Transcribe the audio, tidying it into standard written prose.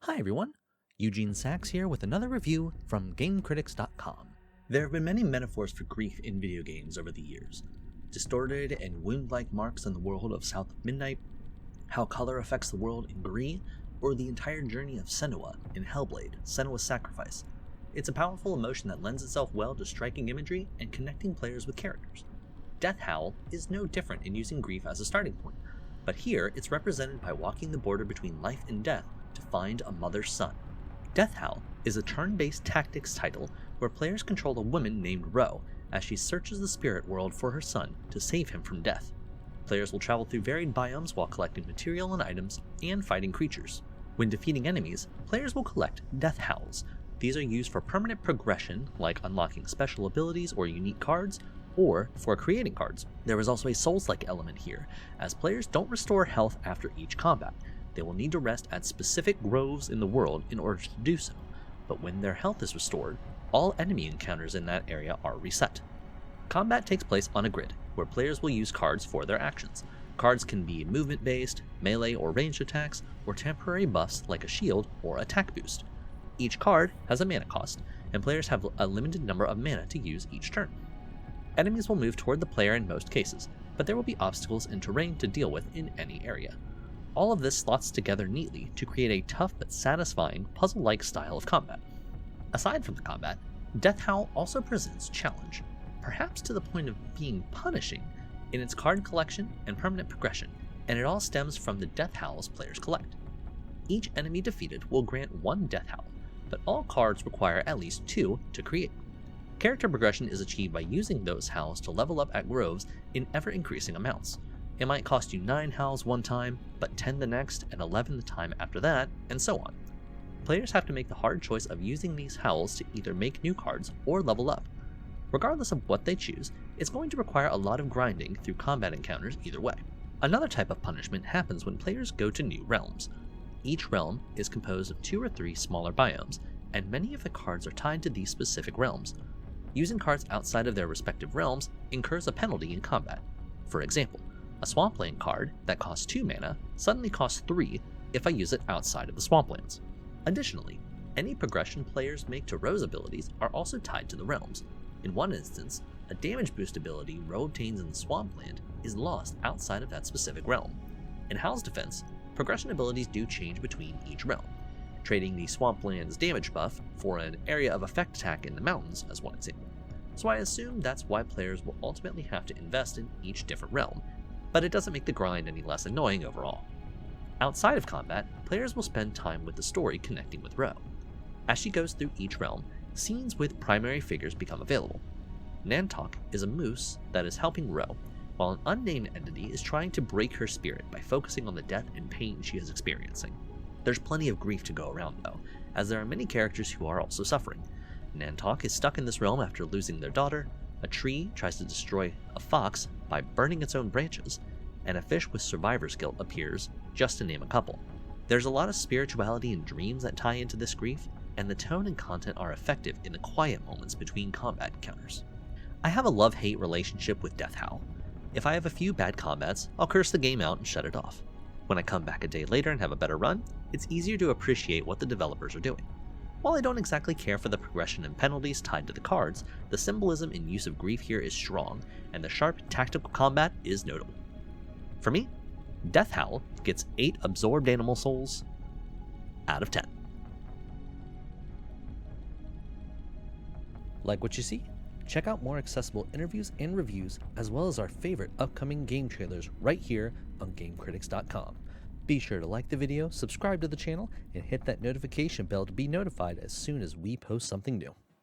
Hi everyone, Eugene Sachs here with another review from GameCritics.com. There have been many metaphors for grief in video games over the years. Distorted and wound-like marks in the world of South of Midnight, how color affects the world in Gree, or the entire journey of Senua in Hellblade, Senua's Sacrifice. It's a powerful emotion that lends itself well to striking imagery and connecting players with characters. Death Howl is no different in using grief as a starting point, but here it's represented by walking the border between life and death to find a mother's son. Death Howl is a turn-based tactics title where players control a woman named Ro as she searches the spirit world for her son to save him from death. Players will travel through varied biomes while collecting material and items and fighting creatures. When defeating enemies, players will collect Death Howls. These are used for permanent progression, like unlocking special abilities or unique cards, or for creating cards. There is also a Souls-like element here, as players don't restore health after each combat. They will need to rest at specific groves in the world in order to do so, but when their health is restored, all enemy encounters in that area are reset. Combat takes place on a grid, where players will use cards for their actions. Cards can be movement-based, melee or ranged attacks, or temporary buffs like a shield or attack boost. Each card has a mana cost, and players have a limited number of mana to use each turn. Enemies will move toward the player in most cases, but there will be obstacles and terrain to deal with in any area. All of this slots together neatly to create a tough but satisfying puzzle-like style of combat. Aside from the combat, Death Howl also presents challenge, perhaps to the point of being punishing, in its card collection and permanent progression, and it all stems from the Death Howls players collect. Each enemy defeated will grant one Death Howl, but all cards require at least 2 to create. Character progression is achieved by using those howls to level up at groves in ever-increasing amounts. It might cost you 9 howls one time, but 10 the next, and 11 the time after that, and so on. Players have to make the hard choice of using these howls to either make new cards or level up. Regardless of what they choose, it's going to require a lot of grinding through combat encounters either way. Another type of punishment happens when players go to new realms. Each realm is composed of 2 or 3 smaller biomes, and many of the cards are tied to these specific realms. Using cards outside of their respective realms incurs a penalty in combat. For example, a Swampland card that costs 2 mana suddenly costs 3 if I use it outside of the Swamplands. Additionally, any progression players make to Ro's abilities are also tied to the realms. In one instance, a damage boost ability Ro obtains in the Swampland is lost outside of that specific realm. In Howl's defense, progression abilities do change between each realm, trading the Swampland's damage buff for an area of effect attack in the mountains as one example. So I assume that's why players will ultimately have to invest in each different realm, but it doesn't make the grind any less annoying overall. Outside of combat, players will spend time with the story connecting with Ro. As she goes through each realm, scenes with primary figures become available. Nantok is a moose that is helping Ro, while an unnamed entity is trying to break her spirit by focusing on the death and pain she is experiencing. There's plenty of grief to go around though, as there are many characters who are also suffering. Nantok is stuck in this realm after losing their daughter, a tree tries to destroy a fox by burning its own branches, and a fish with survivor's guilt appears, just to name a couple. There's a lot of spirituality and dreams that tie into this grief, and the tone and content are effective in the quiet moments between combat encounters. I have a love-hate relationship with Death Howl. If I have a few bad combats, I'll curse the game out and shut it off. When I come back a day later and have a better run, it's easier to appreciate what the developers are doing. While I don't exactly care for the progression and penalties tied to the cards, the symbolism and use of grief here is strong, and the sharp tactical combat is notable. For me, Death Howl gets 8 absorbed animal souls out of 10. Like what you see? Check out more accessible interviews and reviews, as well as our favorite upcoming game trailers right here on GameCritics.com. Be sure to like the video, subscribe to the channel, and hit that notification bell to be notified as soon as we post something new.